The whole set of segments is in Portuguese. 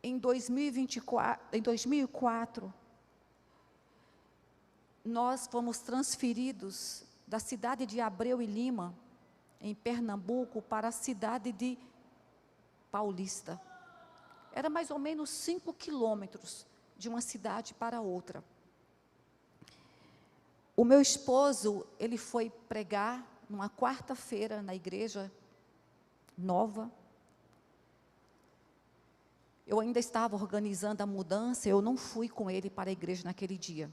em 2004, nós fomos transferidos da cidade de Abreu e Lima, em Pernambuco, para a cidade de Paulista. Era mais ou menos 5 quilômetros de uma cidade para outra. O meu esposo, ele foi pregar numa quarta-feira na igreja nova. Eu ainda estava organizando a mudança, eu não fui com ele para a igreja naquele dia.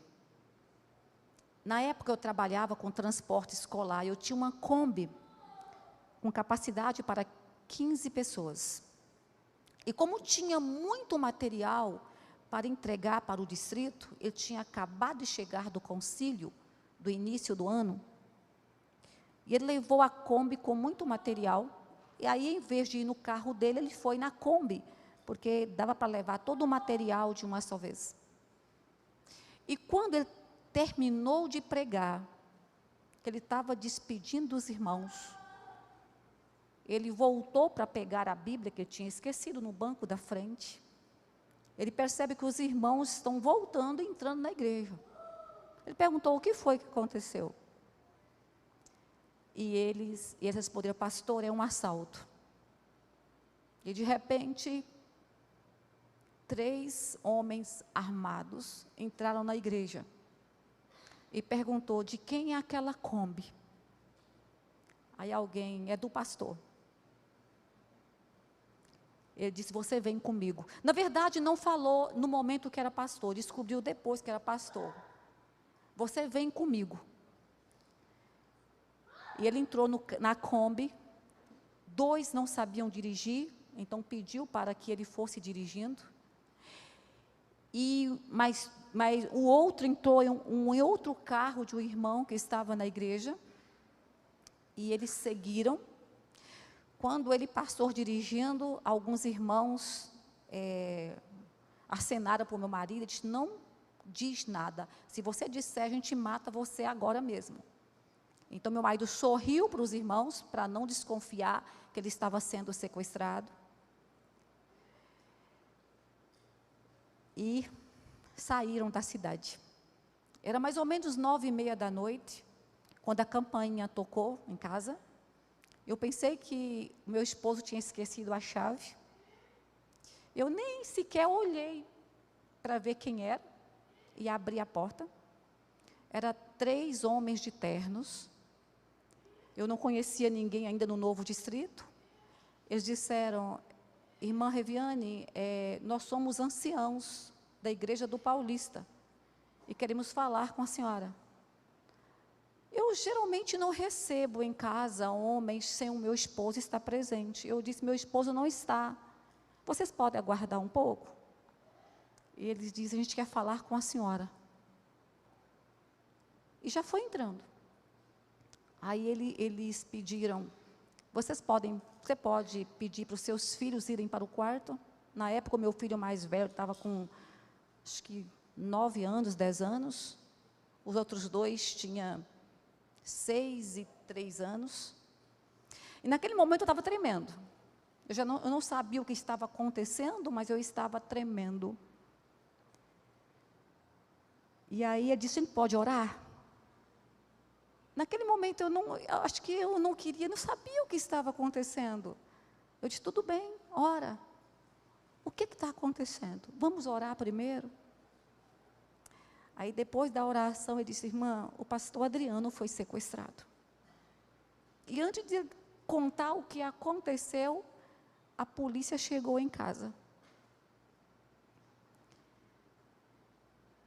Na época eu trabalhava com transporte escolar, eu tinha uma Kombi com capacidade para 15 pessoas. E como tinha muito material para entregar para o distrito, eu tinha acabado de chegar do concílio, do início do ano, e ele levou a Kombi com muito material, e aí, em vez de ir no carro dele, ele foi na Kombi, porque dava para levar todo o material de uma só vez. E quando ele terminou de pregar, que ele estava despedindo os irmãos, ele voltou para pegar a Bíblia, que ele tinha esquecido no banco da frente. Ele percebe que os irmãos estão voltando e entrando na igreja. Ele perguntou: o que foi que aconteceu? E eles responderam: pastor, é um assalto. E de repente, 3 homens armados entraram na igreja e perguntou: de quem é aquela Kombi? Aí alguém: é do pastor. Ele disse: você vem comigo. Na verdade, não falou no momento que era pastor, descobriu depois que era pastor. Você vem comigo. E ele entrou na Kombi. 2 não sabiam dirigir, então pediu para que ele fosse dirigindo. Mas o outro entrou em outro carro de um irmão que estava na igreja. E eles seguiram. Quando ele passou dirigindo, alguns irmãos acenaram para o meu marido e disse: não diz nada. Se você disser, a gente mata você agora mesmo. Então, meu marido sorriu para os irmãos, para não desconfiar que ele estava sendo sequestrado. E saíram da cidade. Era mais ou menos 9h30 da noite, quando a campainha tocou em casa. Eu pensei que o meu esposo tinha esquecido a chave. Eu nem sequer olhei para ver quem era e abri a porta. Eram 3 homens de ternos. Eu não conhecia ninguém ainda no novo distrito. Eles disseram: irmã Reviane, nós somos anciãos da igreja do Paulista e queremos falar com a senhora. Eu geralmente não recebo em casa homens sem o meu esposo estar presente. Eu disse: meu esposo não está. Vocês podem aguardar um pouco? E eles dizem: a gente quer falar com a senhora. E já foi entrando. Aí eles pediram: você pode pedir para os seus filhos irem para o quarto? Na época, o meu filho mais velho estava com, acho que 9 anos, 10 anos. Os outros 2 tinham 6 e 3 anos. E naquele momento eu estava tremendo. Eu não sabia o que estava acontecendo, mas eu estava tremendo. E aí ele disse: a gente pode orar? Naquele momento eu acho que eu não queria, não sabia o que estava acontecendo. Eu disse: tudo bem, ora. O que está acontecendo? Vamos orar primeiro? Aí depois da oração ele disse: irmã, o pastor Adriano foi sequestrado. E antes de contar o que aconteceu, a polícia chegou em casa.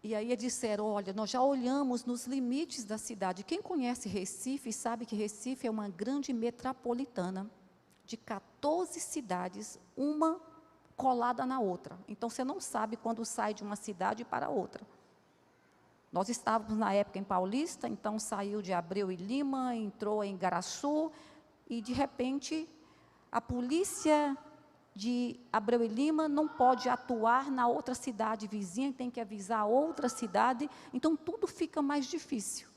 E aí eles disseram: olha, nós já olhamos nos limites da cidade. Quem conhece Recife sabe que Recife é uma grande metropolitana de 14 cidades, uma colada na outra. Então você não sabe quando sai de uma cidade para outra. Nós estávamos na época em Paulista, então saiu de Abreu e Lima, entrou em Igaraçu, e de repente a polícia de Abreu e Lima não pode atuar na outra cidade vizinha, tem que avisar a outra cidade, então tudo fica mais difícil.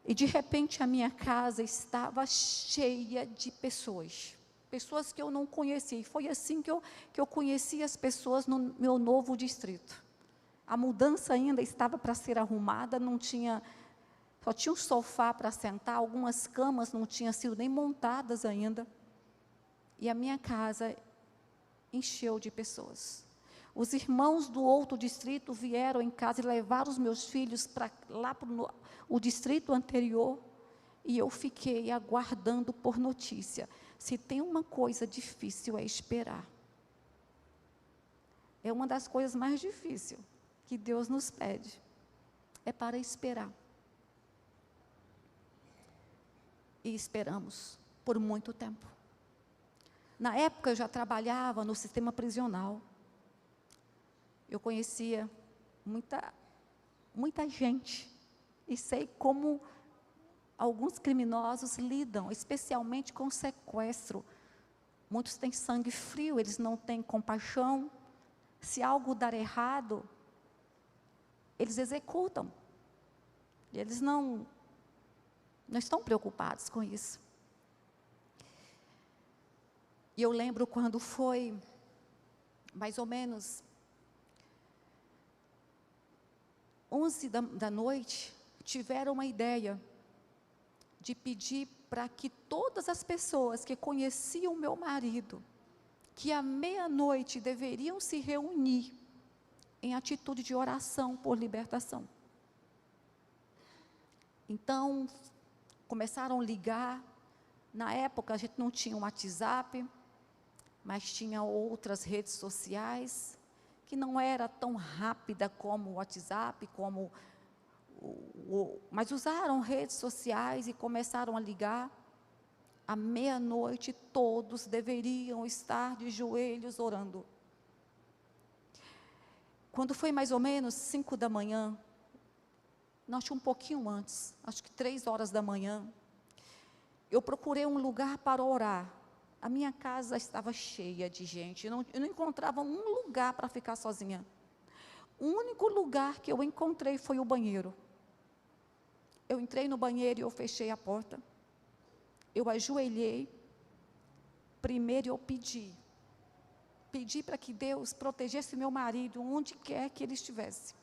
E de repente a minha casa estava cheia de pessoas. pessoas que eu não conhecia. E foi assim que eu conheci as pessoas no meu novo distrito. A mudança ainda estava para ser arrumada, só tinha um sofá para sentar, algumas camas não tinham sido nem montadas ainda. E a minha casa encheu de pessoas. Os irmãos do outro distrito vieram em casa e levaram os meus filhos para lá para o distrito anterior. E eu fiquei aguardando por notícia. Se tem uma coisa difícil é esperar. É uma das coisas mais difíceis que Deus nos pede. É para esperar. E esperamos por muito tempo. Na época eu já trabalhava no sistema prisional. Eu conhecia muita gente. E sei como alguns criminosos lidam, especialmente com sequestro. Muitos têm sangue frio, eles não têm compaixão. Se algo dar errado, eles executam. Eles não estão preocupados com isso. E eu lembro quando foi, mais ou menos, 11 da noite, tiveram uma ideia de pedir para que todas as pessoas que conheciam meu marido, que à meia-noite deveriam se reunir em atitude de oração por libertação. Então, começaram a ligar. Na época, a gente não tinha um WhatsApp, mas tinha outras redes sociais, que não era tão rápida como o WhatsApp, mas usaram redes sociais e começaram a ligar. À meia-noite, todos deveriam estar de joelhos orando. Quando foi mais ou menos 5 da manhã, não, acho um pouquinho antes, acho que 3 horas da manhã, eu procurei um lugar para orar. A minha casa estava cheia de gente, eu não encontrava um lugar para ficar sozinha. O único lugar que eu encontrei foi o banheiro. Eu entrei no banheiro e eu fechei a porta. Eu ajoelhei. Primeiro eu pedi para que Deus protegesse meu marido, onde quer que ele estivesse.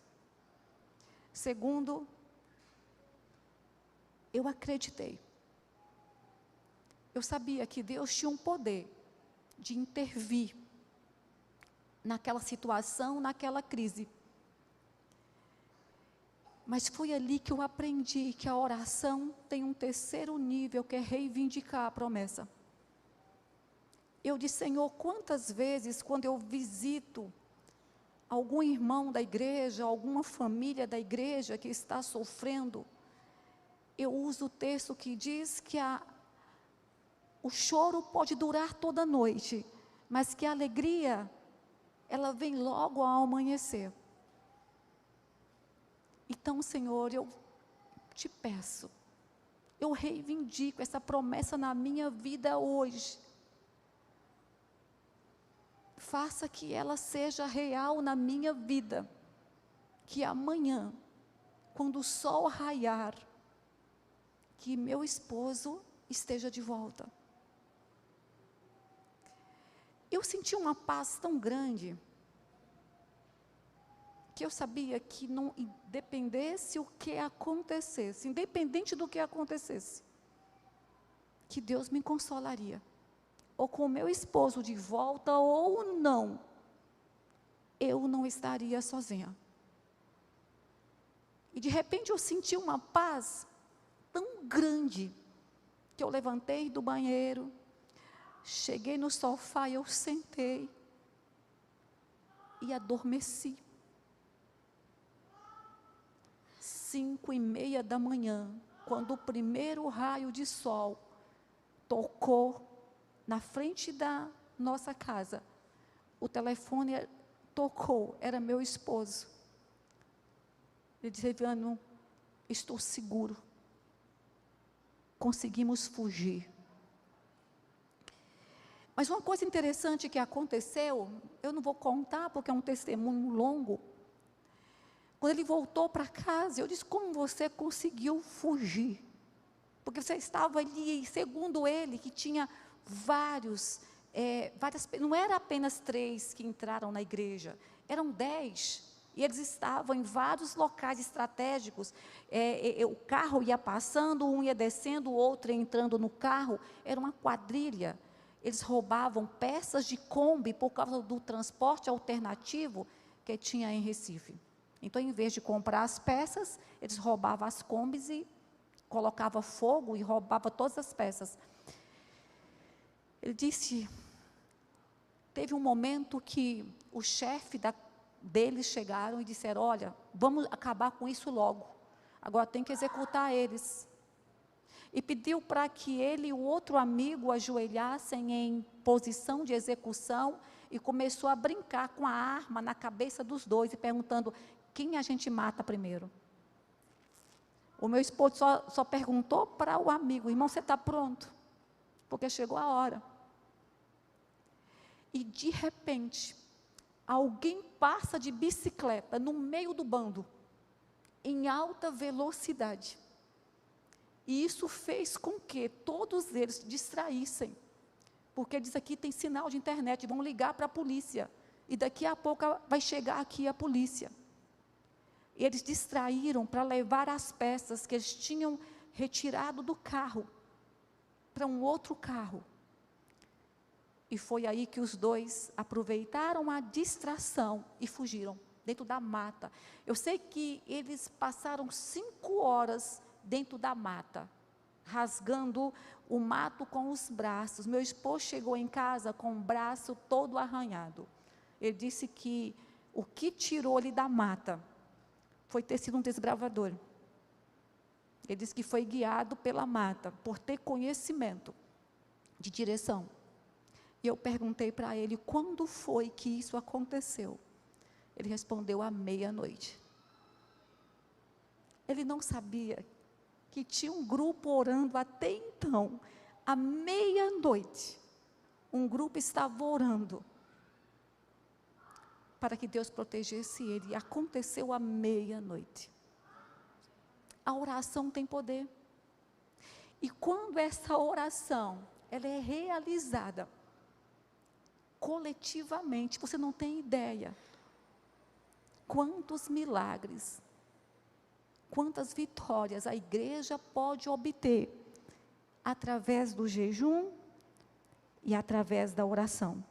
Segundo, eu acreditei. Eu sabia que Deus tinha um poder de intervir naquela situação, naquela crise. Mas foi ali que eu aprendi que a oração tem um terceiro nível, que é reivindicar a promessa. Eu disse: Senhor, quantas vezes quando eu visito algum irmão da igreja, alguma família da igreja que está sofrendo, eu uso o texto que diz que o choro pode durar toda a noite, mas que a alegria, ela vem logo ao amanhecer. Então, Senhor, eu te peço, eu reivindico essa promessa na minha vida hoje. Faça que ela seja real na minha vida. Que amanhã, quando o sol raiar, que meu esposo esteja de volta. Eu senti uma paz tão grande, que eu sabia que não dependesse o que acontecesse, independente do que acontecesse, que Deus me consolaria, ou com meu esposo de volta ou não, eu não estaria sozinha. E de repente eu senti uma paz tão grande, que eu levantei do banheiro, cheguei no sofá e eu sentei, e adormeci. 5:30 da manhã, quando o primeiro raio de sol tocou na frente da nossa casa, o telefone tocou, era meu esposo. Ele disse: Eviano, estou seguro, conseguimos fugir. Mas uma coisa interessante que aconteceu, eu não vou contar porque é um testemunho longo. Quando ele voltou para casa, eu disse: como você conseguiu fugir? Porque você estava ali, segundo ele, que tinha várias, não era apenas 3 que entraram na igreja, eram 10. E eles estavam em vários locais estratégicos. O carro ia passando, um ia descendo, o outro ia entrando no carro. Era uma quadrilha. Eles roubavam peças de Kombi por causa do transporte alternativo que tinha em Recife. Então, em vez de comprar as peças, eles roubavam as Kombis e colocavam fogo e roubavam todas as peças. Ele disse, teve um momento que o chefe deles chegaram e disseram, olha, vamos acabar com isso logo, agora tem que executar eles. E pediu para que ele e o outro amigo ajoelhassem em posição de execução e começou a brincar com a arma na cabeça dos dois e perguntando, quem a gente mata primeiro? O meu esposo só perguntou para o amigo, irmão, você está pronto? Porque chegou a hora. E de repente, alguém passa de bicicleta no meio do bando, em alta velocidade. E isso fez com que todos eles distraíssem. Porque diz aqui tem sinal de internet, vão ligar para a polícia. E daqui a pouco vai chegar aqui a polícia. E eles distraíram para levar as peças que eles tinham retirado do carro para um outro carro. E foi aí que os dois aproveitaram a distração e fugiram dentro da mata. Eu sei que eles passaram 5 horas dentro da mata, rasgando o mato com os braços. Meu esposo chegou em casa com o braço todo arranhado. Ele disse que o que tirou ele da mata foi ter sido um desbravador. Ele disse que foi guiado pela mata, por ter conhecimento de direção. E eu perguntei para ele, quando foi que isso aconteceu? Ele respondeu, à meia-noite. Ele não sabia que tinha um grupo orando até então, à meia-noite. Um grupo estava orando para que Deus protegesse ele. E aconteceu à meia-noite. A oração tem poder. E quando essa oração, ela é realizada coletivamente, você não tem ideia quantos milagres, quantas vitórias a igreja pode obter através do jejum e através da oração.